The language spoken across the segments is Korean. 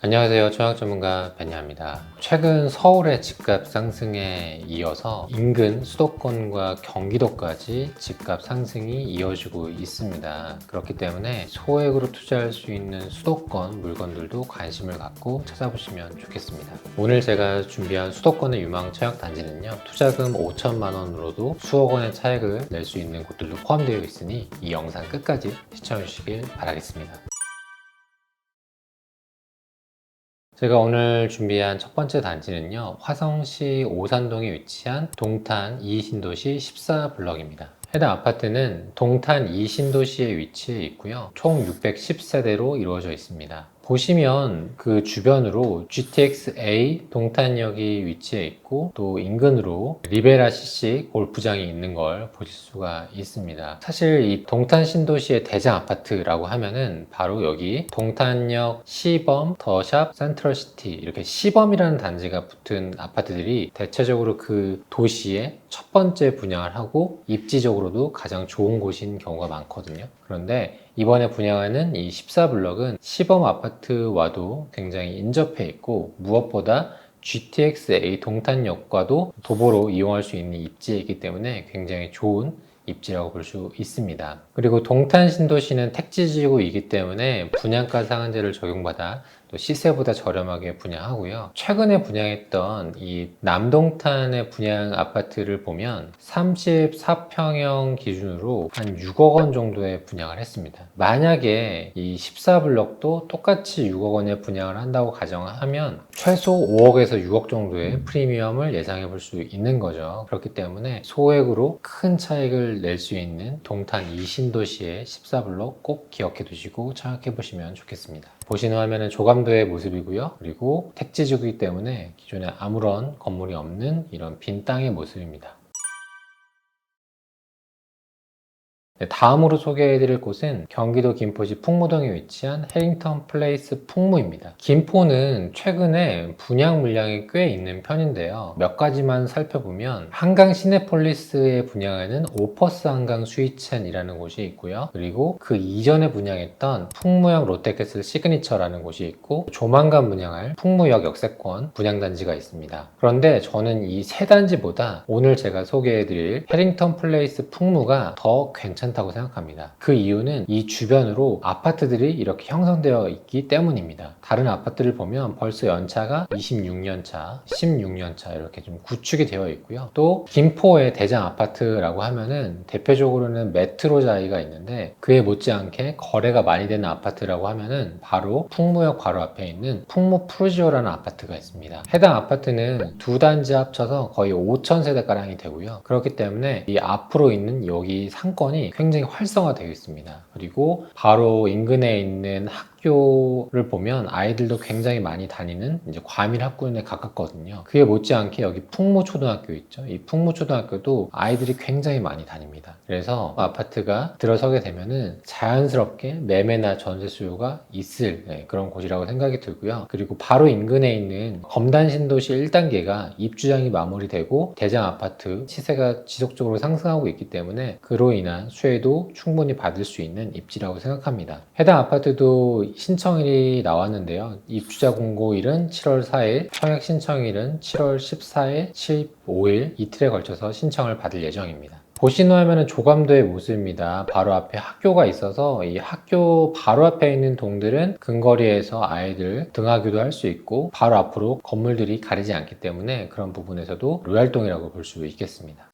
안녕하세요. 청약 전문가 변희아입니다. 최근 서울의 집값 상승에 이어서 인근 수도권과 경기도까지 집값 상승이 이어지고 있습니다. 그렇기 때문에 소액으로 투자할 수 있는 수도권 물건들도 관심을 갖고 찾아보시면 좋겠습니다. 오늘 제가 준비한 수도권의 유망 청약 단지는요, 투자금 5천만 원으로도 수억 원의 차익을 낼 수 있는 곳들도 포함되어 있으니 이 영상 끝까지 시청해 주시길 바라겠습니다. 제가 오늘 준비한 첫 번째 단지는요, 화성시 오산동에 위치한 동탄 2신도시 14블럭입니다. 해당 아파트는 동탄 2신도시에 위치해 있고요, 총 610세대로 이루어져 있습니다. 보시면 그 주변으로 GTX-A 동탄역이 위치해 있고 또 인근으로 리베라 CC 골프장이 있는 걸 보실 수가 있습니다. 사실 이 동탄 신도시의 대장 아파트라고 하면은 바로 여기 동탄역, 시범, 더샵, 센트럴시티 이렇게 시범이라는 단지가 붙은 아파트들이 대체적으로 그 도시의 첫 번째 분양을 하고 입지적으로도 가장 좋은 곳인 경우가 많거든요. 그런데 이번에 분양하는 이 14블럭은 시범 아파트와도 굉장히 인접해 있고 무엇보다 GTX-A 동탄역과도 도보로 이용할 수 있는 입지에 있기 때문에 굉장히 좋은 입지라고 볼 수 있습니다. 그리고 동탄 신도시는 택지지구이기 때문에 분양가 상한제를 적용받아 또 시세보다 저렴하게 분양하고요. 최근에 분양했던 이 남동탄의 분양 아파트를 보면 34평형 기준으로 한 6억 원 정도의 분양을 했습니다. 만약에 이 14블럭도 똑같이 6억 원에 분양을 한다고 가정하면 최소 5억에서 6억 정도의 프리미엄을 예상해 볼 수 있는 거죠. 그렇기 때문에 소액으로 큰 차익을 낼 수 있는 동탄 2신도시의 14블럭 꼭 기억해 두시고 청약해 보시면 좋겠습니다. 보시는 화면은 조감도의 모습이고요. 그리고 택지지구이기 때문에 기존에 아무런 건물이 없는 이런 빈 땅의 모습입니다. 다음으로 소개해드릴 곳은 경기도 김포시 풍무동에 위치한 해링턴 플레이스 풍무입니다. 김포는 최근에 분양 물량이 꽤 있는 편인데요. 몇 가지만 살펴보면 한강 시내폴리스에 분양하는 오퍼스 한강 스위첸이라는 곳이 있고요. 그리고 그 이전에 분양했던 풍무역 롯데캐슬 시그니처라는 곳이 있고 조만간 분양할 풍무역 역세권 분양단지가 있습니다. 그런데 저는 이 세 단지보다 오늘 제가 소개해드릴 해링턴 플레이스 풍무가 더 괜찮다고 생각합니다. 그 이유는 이 주변으로 아파트들이 이렇게 형성되어 있기 때문입니다. 다른 아파트를 보면 벌써 연차가 26년차, 16년차 이렇게 좀 구축이 되어 있고요. 또 김포의 대장 아파트라고 하면은 대표적으로는 메트로자이가 있는데 그에 못지않게 거래가 많이 되는 아파트라고 하면은 바로 풍무역 바로 앞에 있는 풍무 프루지오라는 아파트가 있습니다. 해당 아파트는 두 단지 합쳐서 거의 5,000세대가량이 되고요. 그렇기 때문에 이 앞으로 있는 여기 상권이 굉장히 활성화되어 있습니다. 그리고 바로 인근에 있는 학교를 보면 아이들도 굉장히 많이 다니는 이제 과밀 학군에 가깝거든요. 그에 못지않게 여기 풍무초등학교 있죠. 이 풍무초등학교도 아이들이 굉장히 많이 다닙니다. 그래서 아파트가 들어서게 되면은 자연스럽게 매매나 전세 수요가 있을 그런 곳이라고 생각이 들고요. 그리고 바로 인근에 있는 검단신도시 1단계가 입주장이 마무리되고 대장 아파트 시세가 지속적으로 상승하고 있기 때문에 그로 인한 수혜도 충분히 받을 수 있는 입지라고 생각합니다. 해당 아파트도 신청일이 나왔는데요. 입주자 공고일은 7월 4일, 청약 신청일은 7월 14일, 15일 이틀에 걸쳐서 신청을 받을 예정입니다. 보시는 화면은 조감도의 모습입니다. 바로 앞에 학교가 있어서 이 학교 바로 앞에 있는 동들은 근거리에서 아이들 등하교도 할 수 있고 바로 앞으로 건물들이 가리지 않기 때문에 그런 부분에서도 로얄동이라고 볼 수 있겠습니다.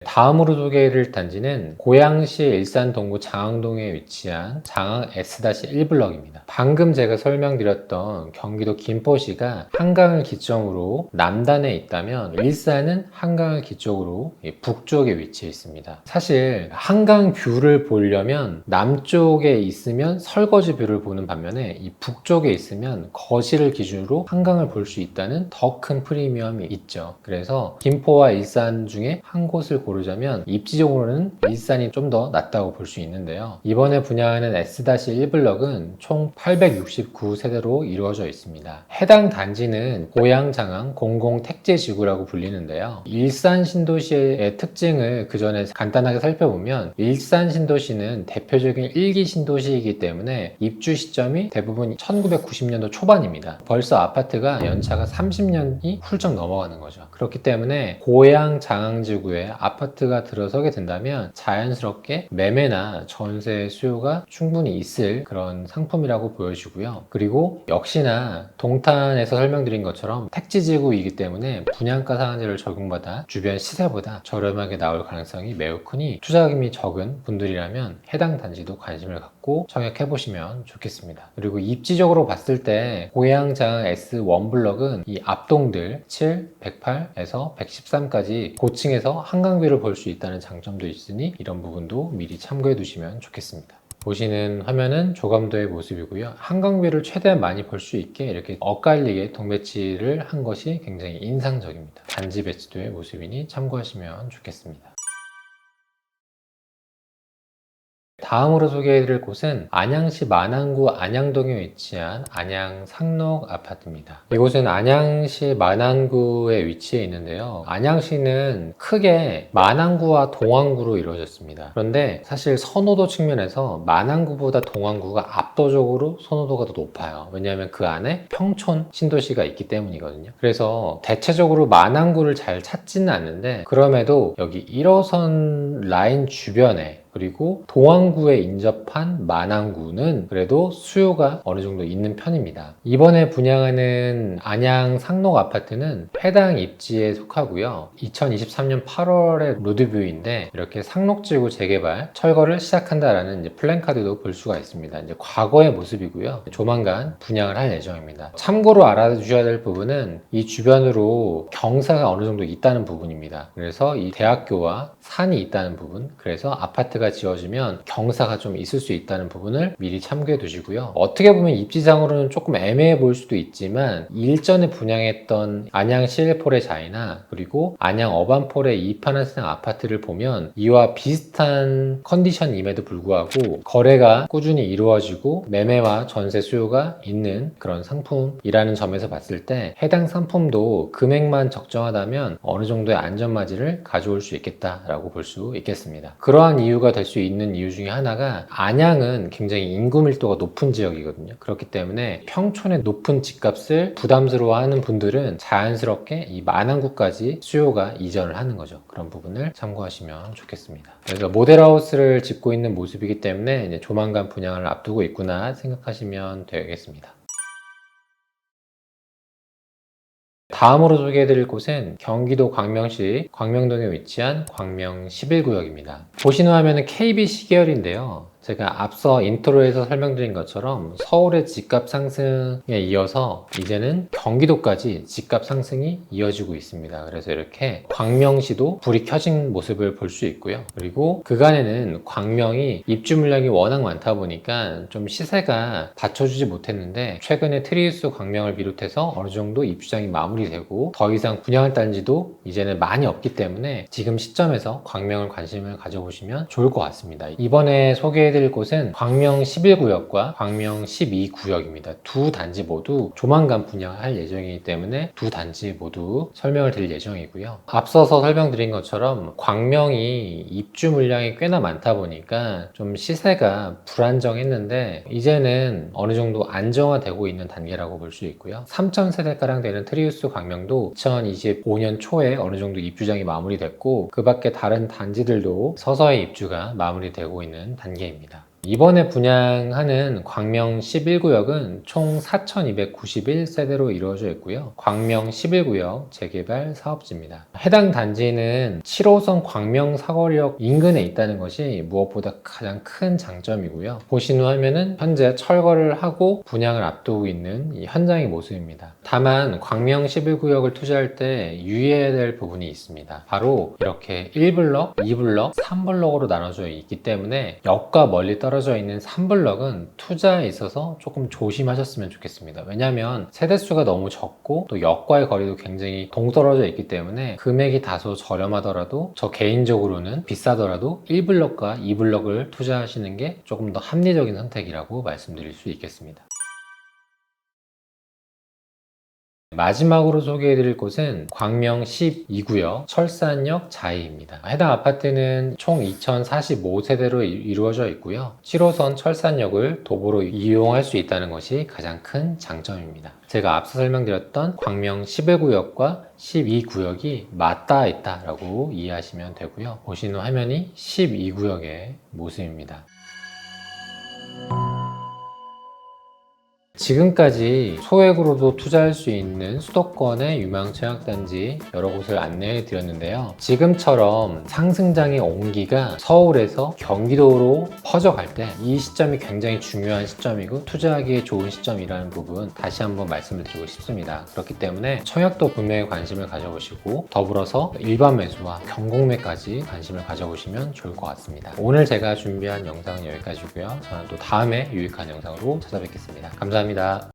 다음으로 소개해드릴 단지는 고양시 일산 동구 장항동에 위치한 장항 S-1블럭입니다. 방금 제가 설명드렸던 경기도 김포시가 한강을 기점으로 남단에 있다면 일산은 한강을 기점으로 북쪽에 위치해 있습니다. 사실 한강 뷰를 보려면 남쪽에 있으면 설거지 뷰를 보는 반면에 이 북쪽에 있으면 거실을 기준으로 한강을 볼 수 있다는 더 큰 프리미엄이 있죠. 그래서 김포와 일산 중에 한 곳을 고르시면 고르자면 입지적으로는 일산이 좀 더 낫다고 볼 수 있는데요. 이번에 분양하는 S-1블럭은 총 869세대로 이루어져 있습니다. 해당 단지는 고양장항 공공택지지구라고 불리는데요. 일산 신도시의 특징을 그 전에 간단하게 살펴보면 일산 신도시는 대표적인 1기 신도시이기 때문에 입주 시점이 대부분 1990년도 초반입니다. 벌써 아파트가 연차가 30년이 훌쩍 넘어가는 거죠. 그렇기 때문에 고양 장항지구에 아파트가 들어서게 된다면 자연스럽게 매매나 전세 수요가 충분히 있을 그런 상품이라고 보여지고요. 그리고 역시나 동탄에서 설명드린 것처럼 택지지구이기 때문에 분양가 상한제를 적용받아 주변 시세보다 저렴하게 나올 가능성이 매우 크니 투자금이 적은 분들이라면 해당 단지도 관심을 갖고 청약해보시면 좋겠습니다. 그리고 입지적으로 봤을 때 고양장 S1블럭은 이 앞동들 7, 108에서 113까지 고층에서 한강뷰를 볼 수 있다는 장점도 있으니 이런 부분도 미리 참고해 두시면 좋겠습니다. 보시는 화면은 조감도의 모습이고요. 한강뷰를 최대한 많이 볼 수 있게 이렇게 엇갈리게 동배치를 한 것이 굉장히 인상적입니다. 단지 배치도의 모습이니 참고하시면 좋겠습니다. 다음으로 소개해드릴 곳은 안양시 만안구 안양동에 위치한 안양 상록 아파트입니다. 이곳은 안양시 만안구에 위치해 있는데요. 안양시는 크게 만안구와 동안구로 이루어졌습니다. 그런데 사실 선호도 측면에서 만안구보다 동안구가 압도적으로 선호도가 더 높아요. 왜냐하면 그 안에 평촌 신도시가 있기 때문이거든요. 그래서 대체적으로 만안구를 잘 찾지는 않는데 그럼에도 여기 1호선 라인 주변에 그리고 동안구에 인접한 만안구는 그래도 수요가 어느 정도 있는 편입니다. 이번에 분양하는 안양 상록 아파트는 해당 입지에 속하고요. 2023년 8월에 로드뷰인데 이렇게 상록지구 재개발 철거를 시작한다라는 이제 플랜카드도 볼 수가 있습니다. 이제 과거의 모습이고요. 조만간 분양을 할 예정입니다. 참고로 알아주셔야 될 부분은 이 주변으로 경사가 어느 정도 있다는 부분입니다. 그래서 이 대학교와 산이 있다는 부분, 그래서 아파트가 지어지면 경사가 좀 있을 수 있다는 부분을 미리 참고해 두시고요. 어떻게 보면 입지상으로는 조금 애매해 보일 수도 있지만 일전에 분양했던 안양 시일포레자이나 그리고 안양 어반폴의 이판한세상 아파트를 보면 이와 비슷한 컨디션임에도 불구하고 거래가 꾸준히 이루어지고 매매와 전세 수요가 있는 그런 상품이라는 점에서 봤을 때 해당 상품도 금액만 적정하다면 어느 정도의 안전마진을 가져올 수 있겠다라고 볼 수 있겠습니다. 그러한 이유가 될 수 있는 이유 중에 하나가 안양은 굉장히 인구 밀도가 높은 지역이거든요. 그렇기 때문에 평촌의 높은 집값을 부담스러워하는 분들은 자연스럽게 이 만안구까지 수요가 이전을 하는 거죠. 그런 부분을 참고하시면 좋겠습니다. 그래서 모델하우스를 짓고 있는 모습이기 때문에 이제 조만간 분양을 앞두고 있구나 생각하시면 되겠습니다. 다음으로 소개해드릴 곳은 경기도 광명시 광명동에 위치한 광명 11구역입니다. 보시는 화면은 KBC 계열인데요. 제가 앞서 인트로에서 설명드린 것처럼 서울의 집값 상승에 이어서 이제는 경기도까지 집값 상승이 이어지고 있습니다. 그래서 이렇게 광명시도 불이 켜진 모습을 볼 수 있고요. 그리고 그간에는 광명이 입주 물량이 워낙 많다 보니까 좀 시세가 받쳐주지 못했는데 최근에 트리우스 광명을 비롯해서 어느 정도 입주장이 마무리되고 더 이상 분양할 단지도 이제는 많이 없기 때문에 지금 시점에서 광명을 관심을 가져보시면 좋을 것 같습니다. 이번에 소개해드릴 곳은 광명 11구역과 광명 12구역입니다. 두 단지 모두 조만간 분양할 예정이기 때문에 두 단지 모두 설명을 드릴 예정이고요. 앞서서 설명드린 것처럼 광명이 입주 물량이 꽤나 많다 보니까 좀 시세가 불안정했는데 이제는 어느 정도 안정화되고 있는 단계라고 볼 수 있고요. 3,000세대가량 되는 트리우스 광명도 2025년 초에 어느 정도 입주장이 마무리됐고 그 밖에 다른 단지들도 서서히 입주가 마무리되고 있는 단계입니다. 이번에 분양하는 광명 11구역은 총 4,291세대로 이루어져 있고요. 광명 11구역 재개발 사업지입니다. 해당 단지는 7호선 광명 사거리역 인근에 있다는 것이 무엇보다 가장 큰 장점이고요. 보시는 화면은 현재 철거를 하고 분양을 앞두고 있는 이 현장의 모습입니다. 다만 광명 11구역을 투자할 때 유의해야 될 부분이 있습니다. 바로 이렇게 1블럭, 2블럭, 3블럭으로 나눠져 있기 때문에 역과 멀리 떨어져 떨어져 있는 3블럭은 투자에 있어서 조금 조심하셨으면 좋겠습니다. 왜냐하면 세대수가 너무 적고 또 역과의 거리도 굉장히 동떨어져 있기 때문에 금액이 다소 저렴하더라도 저 개인적으로는 비싸더라도 1블럭과 2블럭을 투자하시는 게 조금 더 합리적인 선택이라고 말씀드릴 수 있겠습니다. 마지막으로 소개해드릴 곳은 광명 12구역 철산역 자이입니다. 해당 아파트는 총 2045세대로 이루어져 있고요. 7호선 철산역을 도보로 이용할 수 있다는 것이 가장 큰 장점입니다. 제가 앞서 설명드렸던 광명 11구역과 12구역이 맞닿아 있다라고 이해하시면 되고요. 보시는 화면이 12구역의 모습입니다. 지금까지 소액으로도 투자할 수 있는 수도권의 유망 청약단지 여러 곳을 안내해 드렸는데요. 지금처럼 상승장의 온기가 서울에서 경기도로 퍼져갈 때 이 시점이 굉장히 중요한 시점이고 투자하기에 좋은 시점이라는 부분 다시 한번 말씀을 드리고 싶습니다. 그렇기 때문에 청약도 구매에 관심을 가져보시고 더불어서 일반 매수와 경공매까지 관심을 가져보시면 좋을 것 같습니다. 오늘 제가 준비한 영상은 여기까지고요. 저는 또 다음에 유익한 영상으로 찾아뵙겠습니다. 감사합니다.